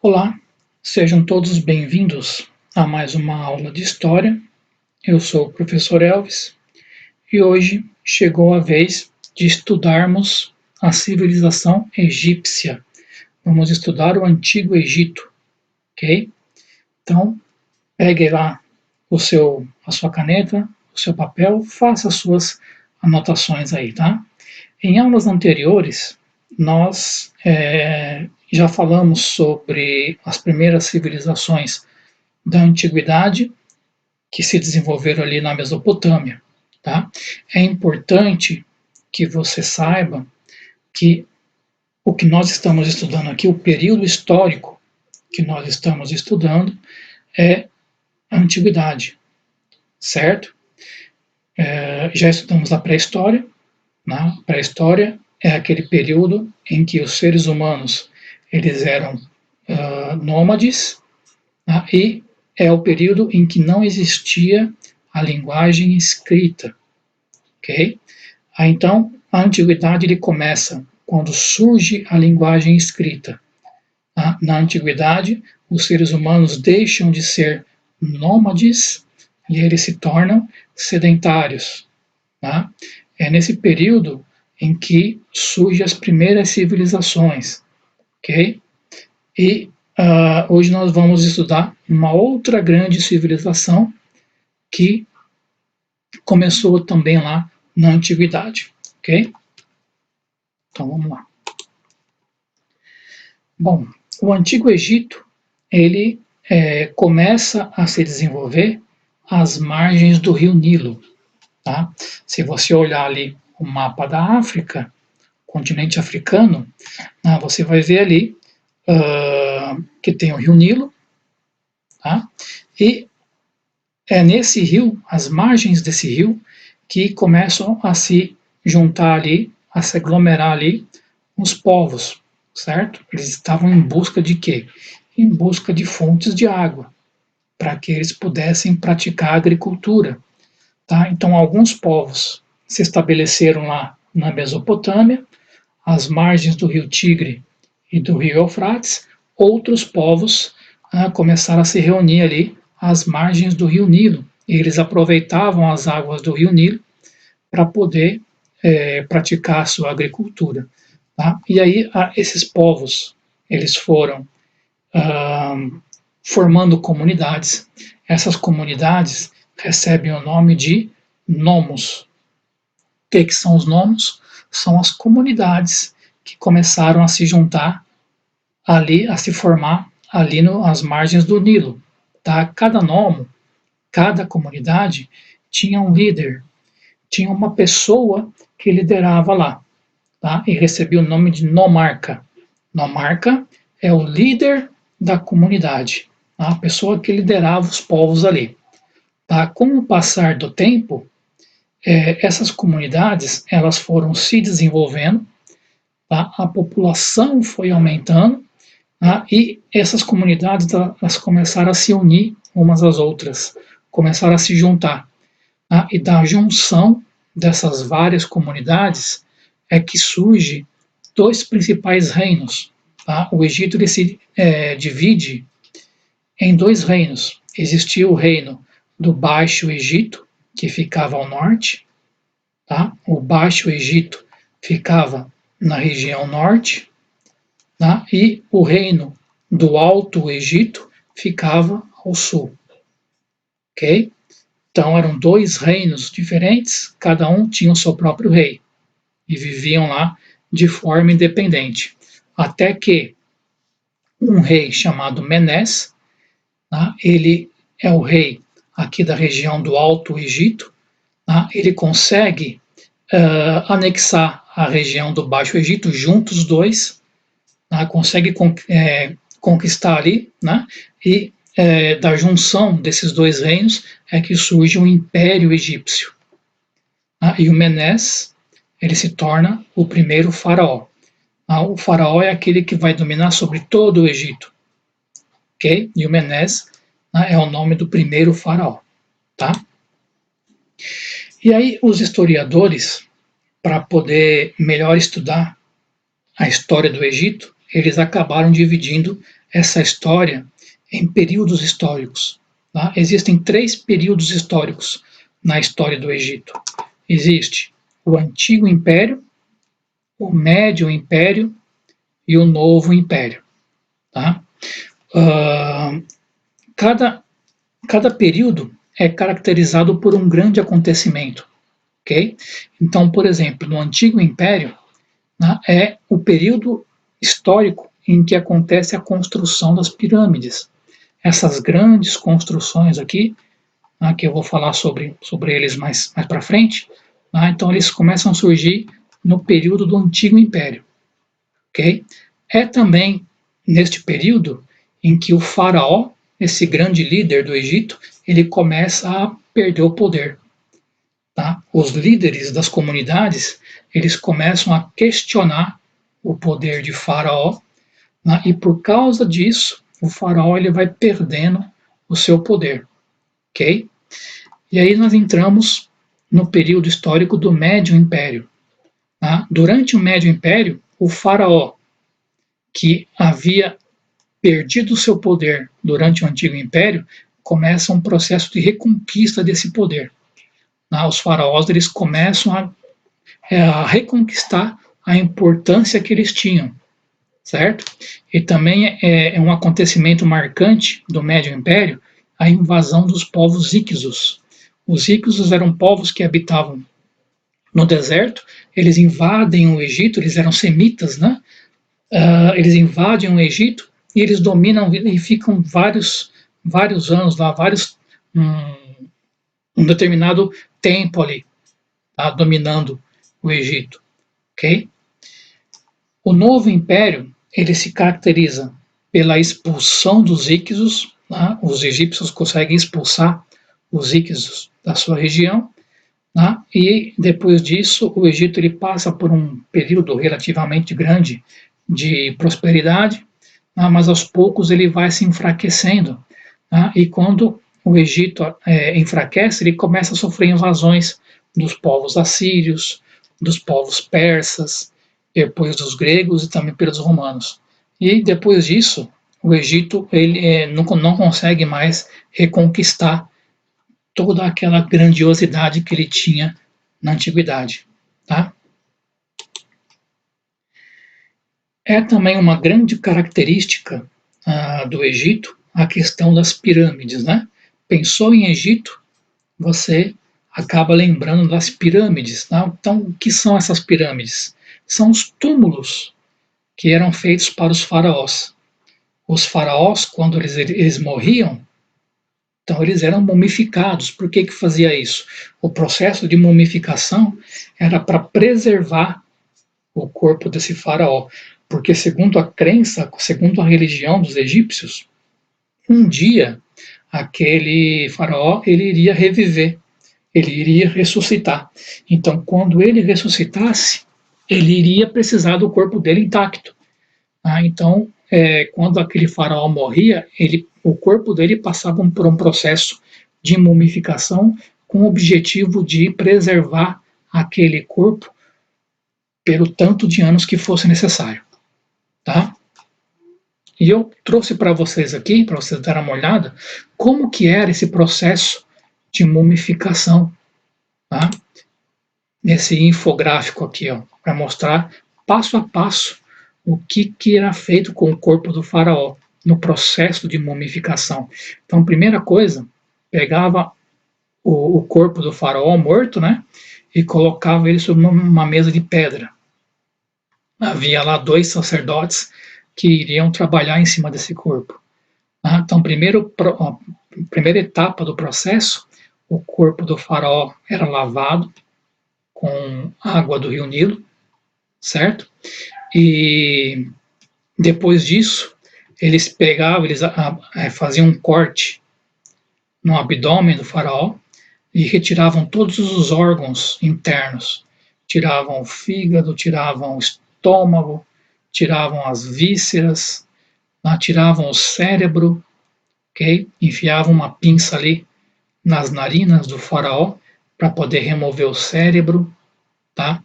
Olá, sejam todos bem-vindos a mais uma aula de História. Eu sou o professor Elvis e hoje chegou a vez de estudarmos a civilização egípcia. Vamos estudar o Antigo Egito, ok? Então, pegue lá a sua caneta, o seu papel, faça as suas anotações aí, tá? Em aulas anteriores, nós já falamos sobre as primeiras civilizações da antiguidade que se desenvolveram ali na Mesopotâmia. Tá? É importante que você saiba que o que nós estamos estudando aqui, o período histórico que nós estamos estudando, é a antiguidade, certo? Já estudamos a pré-história. Né? Pré-história é aquele período em que os seres humanos eles eram nômades, né? E é o período em que não existia a linguagem escrita, ok? Então, a antiguidade ele começa quando surge a linguagem escrita. Na antiguidade, os seres humanos deixam de ser nômades e eles se tornam sedentários. Tá? É nesse período em que surgem as primeiras civilizações, ok? E hoje nós vamos estudar uma outra grande civilização que começou também lá na antiguidade, ok? Então vamos lá. Bom, o Antigo Egito ele começa a se desenvolver às margens do Rio Nilo, tá? Se você olhar ali o mapa da África, continente africano, você vai ver ali que tem o Rio Nilo, tá? E é nesse rio, as margens desse rio, que começam a se juntar ali, a se aglomerar ali os povos, certo? Eles estavam em busca de quê? Em busca de fontes de água, para que eles pudessem praticar a agricultura. Tá? Então, alguns povos se estabeleceram lá na Mesopotâmia, às margens do rio Tigre e do rio Eufrates. Outros povos começaram a se reunir ali às margens do rio Nilo. E eles aproveitavam as águas do rio Nilo para poder praticar a sua agricultura. Tá? E aí esses povos eles foram formando comunidades. Essas comunidades recebem o nome de nomos. O que são os nomos? São as comunidades que começaram a se juntar ali, a se formar ali às margens do Nilo. Tá? Cada nomo, cada comunidade tinha um líder, tinha uma pessoa que liderava lá, tá? E recebia o nome de nomarca. Nomarca é o líder da comunidade, tá? A pessoa que liderava os povos ali. Tá? Com o passar do tempo, essas comunidades elas foram se desenvolvendo, tá? A população foi aumentando, tá? E essas comunidades elas começaram a se unir umas às outras, começaram a se juntar. Tá? E da junção dessas várias comunidades é que surge dois principais reinos. Tá? O Egito ele se divide em dois reinos. Existia o reino do Baixo Egito, que ficava ao norte. Tá? O Baixo Egito ficava na região norte. Tá? E o reino do Alto Egito ficava ao sul. Ok? Então eram dois reinos diferentes, cada um tinha o seu próprio rei e viviam lá de forma independente. Até que um rei chamado Menés, tá? Ele é o rei aqui da região do Alto Egito, tá? Ele consegue anexar a região do Baixo Egito, juntos os dois, tá? Consegue conquistar ali, né? E da junção desses dois reinos é que surge o Império Egípcio. Tá? E o Menés ele se torna o primeiro faraó. O faraó é aquele que vai dominar sobre todo o Egito. Okay? E o Menés é o nome do primeiro faraó. Tá? E aí os historiadores, para poder melhor estudar a história do Egito, eles acabaram dividindo essa história em períodos históricos. Tá? Existem 3 períodos históricos na história do Egito. Existe o Antigo Império, o Médio Império e o Novo Império. Tá? Cada período é caracterizado por um grande acontecimento. Okay? Então, por exemplo, no Antigo Império, né, é o período histórico em que acontece a construção das pirâmides. Essas grandes construções aqui, né, que eu vou falar sobre eles mais para frente, né, então eles começam a surgir no período do Antigo Império. Okay? É também neste período em que o faraó, esse grande líder do Egito, ele começa a perder o poder. Tá? Os líderes das comunidades, eles começam a questionar o poder de Faraó, né? E por causa disso, o Faraó ele vai perdendo o seu poder, ok? E aí nós entramos no período histórico do Médio Império. Tá? Durante o Médio Império, o Faraó, que havia perdido o seu poder durante o Antigo Império, começa um processo de reconquista desse poder. Os faraós eles começam a reconquistar a importância que eles tinham, certo? E também é um acontecimento marcante do Médio Império a invasão dos povos íxos. Os íxos eram povos que habitavam no deserto, eles invadem o Egito, eles eram semitas, né? Eles invadem o Egito e eles dominam e ficam vários anos lá, um determinado tempo ali, tá, dominando o Egito, ok? O novo império ele se caracteriza pela expulsão dos íxos, tá? Os egípcios conseguem expulsar os íxos da sua região, tá? E depois disso o Egito ele passa por um período relativamente grande de prosperidade, tá? Mas aos poucos ele vai se enfraquecendo, tá? E quando o Egito enfraquece, ele começa a sofrer invasões dos povos assírios, dos povos persas, depois dos gregos e também pelos romanos. E depois disso, o Egito ele não consegue mais reconquistar toda aquela grandiosidade que ele tinha na antiguidade. Tá? É também uma grande característica do Egito a questão das pirâmides. Né? Pensou em Egito, você acaba lembrando das pirâmides. Tá? Então, o que são essas pirâmides? São os túmulos que eram feitos para os faraós. Os faraós, quando eles morriam, então eles eram mumificados. Por que fazia isso? O processo de mumificação era para preservar o corpo desse faraó, porque segundo a crença, segundo a religião dos egípcios, um dia aquele faraó ele iria reviver, ele iria ressuscitar. Então, quando ele ressuscitasse, ele iria precisar do corpo dele intacto. Então, quando aquele faraó morria, o corpo dele passava por um processo de mumificação com o objetivo de preservar aquele corpo pelo tanto de anos que fosse necessário. Tá? E eu trouxe para vocês aqui, para vocês darem uma olhada, como que era esse processo de mumificação. Tá? Nesse infográfico aqui, para mostrar passo a passo o que era feito com o corpo do faraó no processo de mumificação. Então, primeira coisa, pegava o corpo do faraó morto, né, e colocava ele sobre uma mesa de pedra. Havia lá 2 sacerdotes que iriam trabalhar em cima desse corpo. Então, primeira etapa do processo, o corpo do faraó era lavado com água do rio Nilo, certo? E depois disso, eles faziam um corte no abdômen do faraó e retiravam todos os órgãos internos. Tiravam o fígado, tiravam o estômago, tiravam as vísceras, tiravam o cérebro, okay? Enfiavam uma pinça ali nas narinas do faraó para poder remover o cérebro. Tá?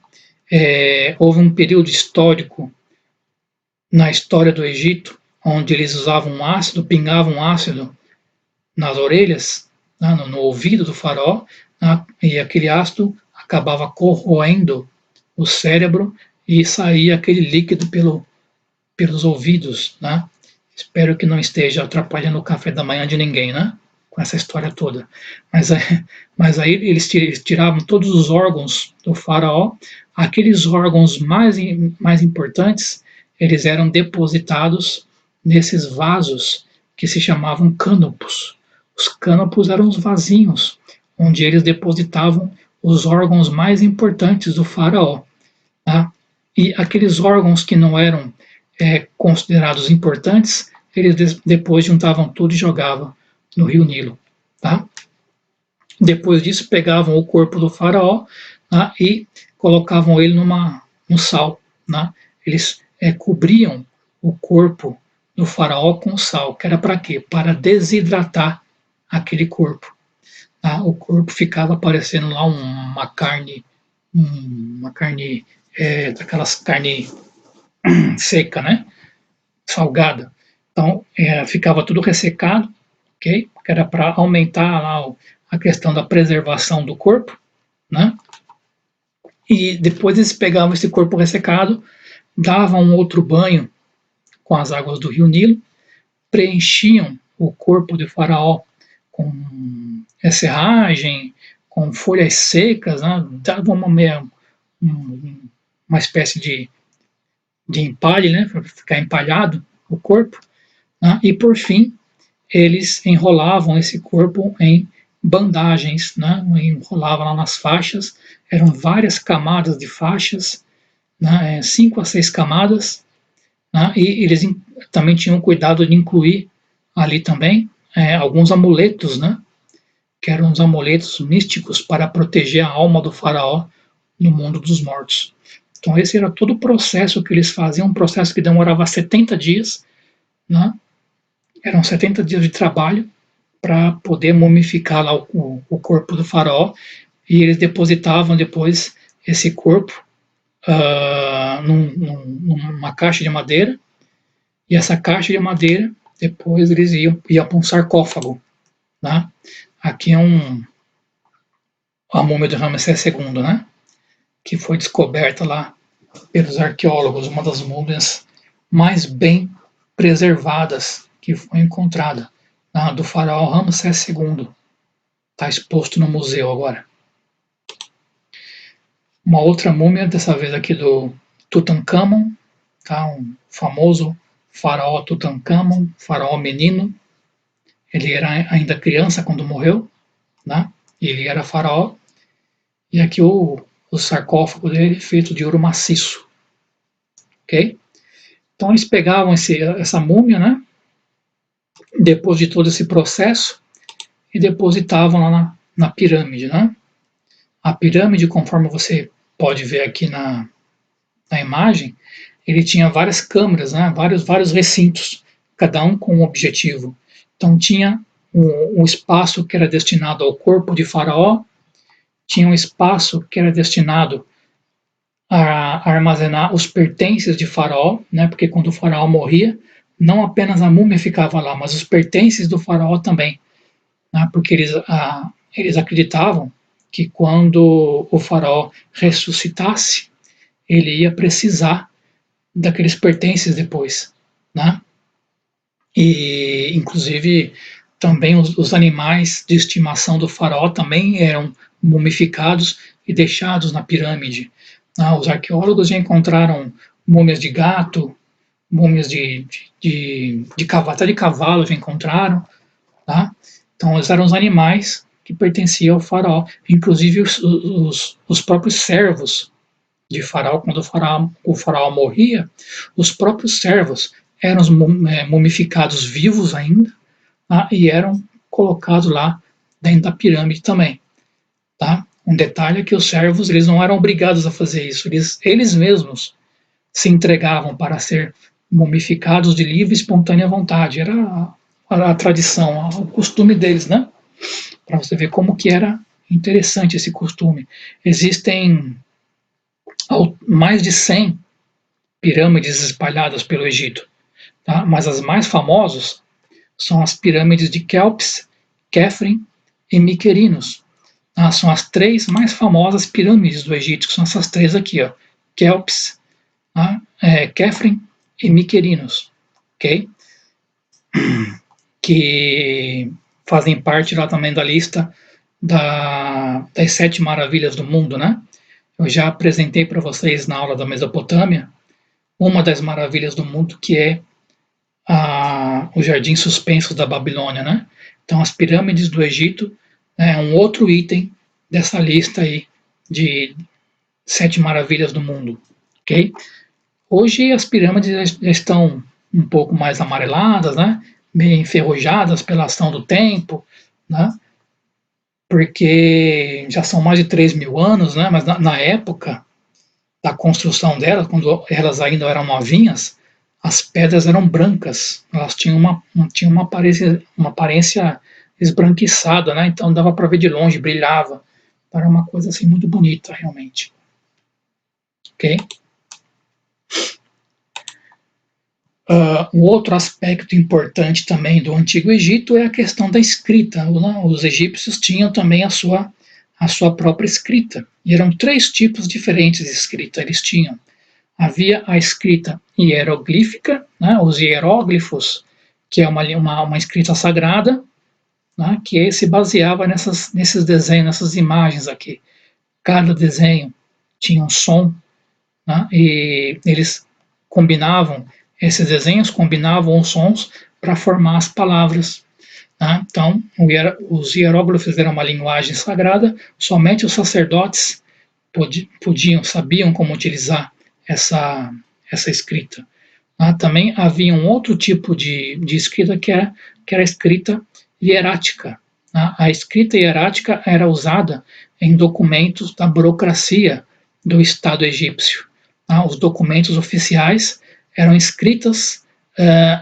Houve um período histórico na história do Egito onde eles usavam um ácido, pingavam ácido nas orelhas, né, no ouvido do faraó, né, e aquele ácido acabava corroendo o cérebro e saía aquele líquido pelos ouvidos, né? Espero que não esteja atrapalhando o café da manhã de ninguém, né? Com essa história toda. Mas, mas aí eles tiravam todos os órgãos do faraó, aqueles órgãos mais importantes, eles eram depositados nesses vasos que se chamavam cânopos. Os cânopos eram os vasinhos onde eles depositavam os órgãos mais importantes do faraó. Tá? E aqueles órgãos que não eram considerados importantes, eles depois juntavam tudo e jogavam no rio Nilo. Tá? Depois disso, pegavam o corpo do faraó, tá? E colocavam ele no sal. Tá? Eles cobriam o corpo do faraó com sal, que era para quê? Para desidratar aquele corpo. Tá? O corpo ficava parecendo lá uma carne daquelas carne seca, né? Salgada. Então, ficava tudo ressecado, ok? Que era para aumentar lá a questão da preservação do corpo, né? E depois eles pegavam esse corpo ressecado, davam um outro banho com as águas do rio Nilo, preenchiam o corpo do faraó com serragem, com folhas secas, né? Davam uma espécie de empalhe, né? Para ficar empalhado o corpo. Né? E por fim, eles enrolavam esse corpo em bandagens, né? Enrolavam lá nas faixas, eram várias camadas de faixas, né? 5 a 6 camadas, né? E eles também tinham cuidado de incluir ali também alguns amuletos, né? Que eram os amuletos místicos para proteger a alma do faraó no mundo dos mortos. Então esse era todo o processo que eles faziam, um processo que demorava 70 dias, né? Eram 70 dias de trabalho para poder mumificar lá o corpo do faraó, e eles depositavam depois esse corpo numa caixa de madeira, e essa caixa de madeira depois eles iam para um sarcófago. Né? Aqui é a múmia de Ramsés II, né? Que foi descoberta lá pelos arqueólogos, uma das múmias mais bem preservadas que foi encontrada, do faraó Ramsés II. Está exposto no museu agora. Uma outra múmia, dessa vez aqui do Tutankhamon, tá? Um famoso faraó Tutankhamon, faraó menino. Ele era ainda criança quando morreu, né? Ele era faraó. E aqui o sarcófago dele feito de ouro maciço. Ok? Então eles pegavam essa múmia, né? Depois de todo esse processo, e depositavam lá na pirâmide, né? A pirâmide, conforme você pode ver aqui na imagem, ele tinha várias câmaras, né? vários recintos, cada um com um objetivo. Então tinha um espaço que era destinado ao corpo de faraó, tinha um espaço que era destinado a armazenar os pertences de faraó, né? Porque quando o faraó morria, não apenas a múmia ficava lá, mas os pertences do faraó também, né? Porque eles acreditavam que quando o faraó ressuscitasse, ele ia precisar daqueles pertences depois, né? E, inclusive, também os animais de estimação do faraó também eram mumificados e deixados na pirâmide. Os arqueólogos já encontraram múmias de gato, múmias de cavalo, até de cavalo já encontraram, tá? Então, eles eram os animais que pertenciam ao faraó, inclusive os próprios servos de faraó, quando o faraó morria, os próprios servos eram mumificados vivos ainda, tá? E eram colocados lá dentro da pirâmide também. Tá? Um detalhe é que os servos eles não eram obrigados a fazer isso, eles mesmos se entregavam para ser mumificados de livre e espontânea vontade. Era a tradição, o costume deles, né? Para você ver como que era interessante esse costume. Existem mais de 100 pirâmides espalhadas pelo Egito. tá? Mas as mais famosas são as pirâmides de Kelps, Khafre e Mycerinus. Tá? São as 3 mais famosas pirâmides do Egito, que são essas 3 aqui, ó, Kelps, tá? Khafre e Mycerinus, ok? Que fazem parte lá também da lista das 7 maravilhas do mundo, né? Eu já apresentei para vocês na aula da Mesopotâmia uma das maravilhas do mundo, que é os jardins suspensos da Babilônia, né? Então, as pirâmides do Egito é um outro item dessa lista aí de 7 maravilhas do mundo, ok? Hoje as pirâmides já estão um pouco mais amareladas, né? Meio enferrujadas pela ação do tempo, né? Porque já são mais de 3.000 anos, né? Mas na época da construção delas, quando elas ainda eram novinhas, as pedras eram brancas, elas tinham uma aparência esbranquiçada, né? Então dava para ver de longe, brilhava. Era uma coisa assim muito bonita, realmente. Ok? Um outro aspecto importante também do Antigo Egito é a questão da escrita. Os egípcios tinham também a sua própria escrita. E eram 3 tipos diferentes de escrita. Eles tinham. Havia a escrita hieroglífica, né, os hieróglifos, que é uma escrita sagrada, né, que se baseava nesses desenhos, nessas imagens aqui. Cada desenho tinha um som, né, e eles combinavam, esses desenhos combinavam os sons para formar as palavras. Né? Então, os hieróglifos eram uma linguagem sagrada, somente os sacerdotes sabiam como utilizar essa escrita. Também havia um outro tipo de escrita que era a escrita hierática. A escrita hierática era usada em documentos da burocracia do Estado egípcio. Os documentos oficiais eram escritas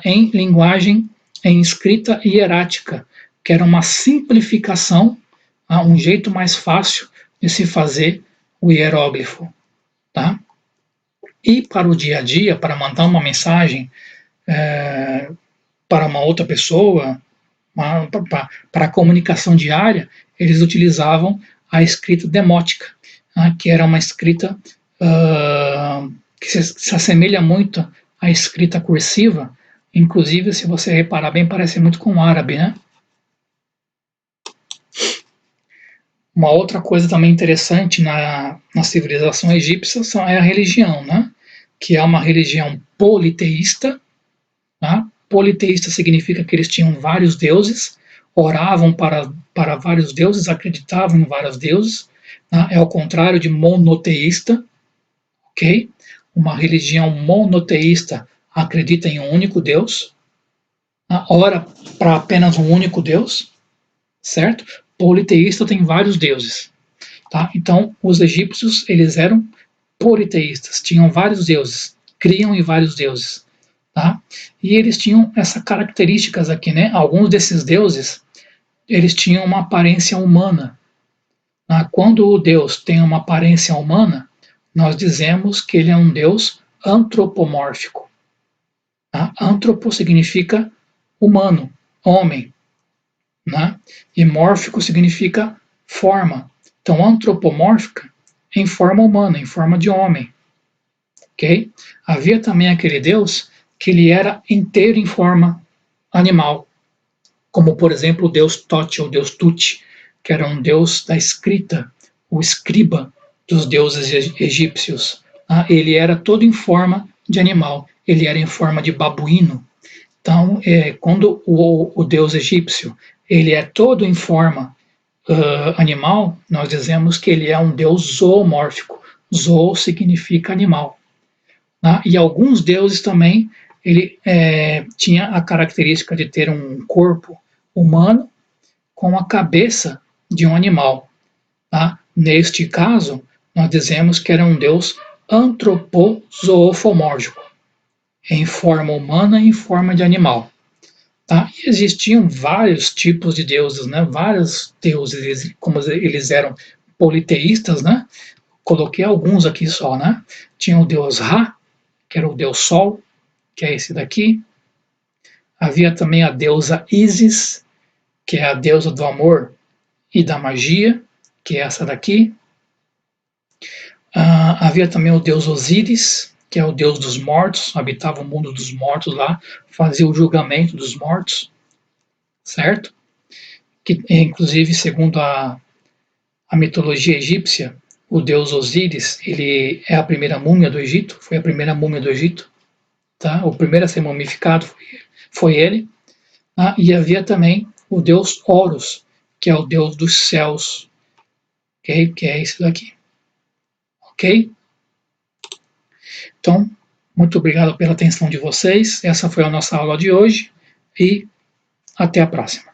em linguagem, em escrita hierática, que era uma simplificação, um jeito mais fácil de se fazer o hieróglifo. Tá? E para o dia a dia, para mandar uma mensagem para uma outra pessoa, para a comunicação diária, eles utilizavam a escrita demótica, né, que era uma escrita que se assemelha muito à escrita cursiva. Inclusive, se você reparar bem, parece muito com o árabe, né? Uma outra coisa também interessante na civilização egípcia é a religião, né? Que é uma religião politeísta. Tá? Politeísta significa que eles tinham vários deuses, oravam para vários deuses, acreditavam em vários deuses. Tá? É ao contrário de monoteísta, ok? Uma religião monoteísta acredita em um único Deus, tá? Ora para apenas um único Deus, certo? Politeísta tem vários deuses. Tá? Então, os egípcios, eles eram politeístas, tinham vários deuses, criam em vários deuses. Tá? E eles tinham essas características aqui, né? Alguns desses deuses, eles tinham uma aparência humana. Tá? Quando o Deus tem uma aparência humana, nós dizemos que ele é um Deus antropomórfico. Tá? Antropo significa humano, homem. Né? E mórfico significa forma. Então, antropomórfica em forma humana, em forma de homem. Okay? Havia também aquele Deus que ele era inteiro em forma animal, como, por exemplo, o deus Tote, ou deus Tut, que era um deus da escrita, o escriba dos deuses egípcios. Ele era todo em forma de animal, ele era em forma de babuíno. Então, quando o deus egípcio ele é todo em forma animal, nós dizemos que ele é um deus zoomórfico. Zoo significa animal. E alguns deuses também, ele tinha a característica de ter um corpo humano com a cabeça de um animal. Tá? Neste caso, nós dizemos que era um deus antropozoofomórfico, em forma humana e em forma de animal. Tá? E existiam vários tipos de deuses, né? Vários deuses, como eles eram politeístas, né? Coloquei alguns aqui só, né? Tinha o deus Ra, que era o deus Sol, que é esse daqui, Havia também a deusa Ísis, que é a deusa do amor e da magia, que é essa daqui. Havia também o deus Osíris, que é o deus dos mortos, habitava o mundo dos mortos lá, fazia o julgamento dos mortos, certo? Que, inclusive, segundo a mitologia egípcia, o deus Osíris, ele é a primeira múmia do Egito, foi a primeira múmia do Egito, tá? O primeiro a ser mumificado foi ele. E havia também o deus Horus, que é o deus dos céus, okay? Que é esse daqui, ok? Então, muito obrigado pela atenção de vocês. Essa foi a nossa aula de hoje e até a próxima.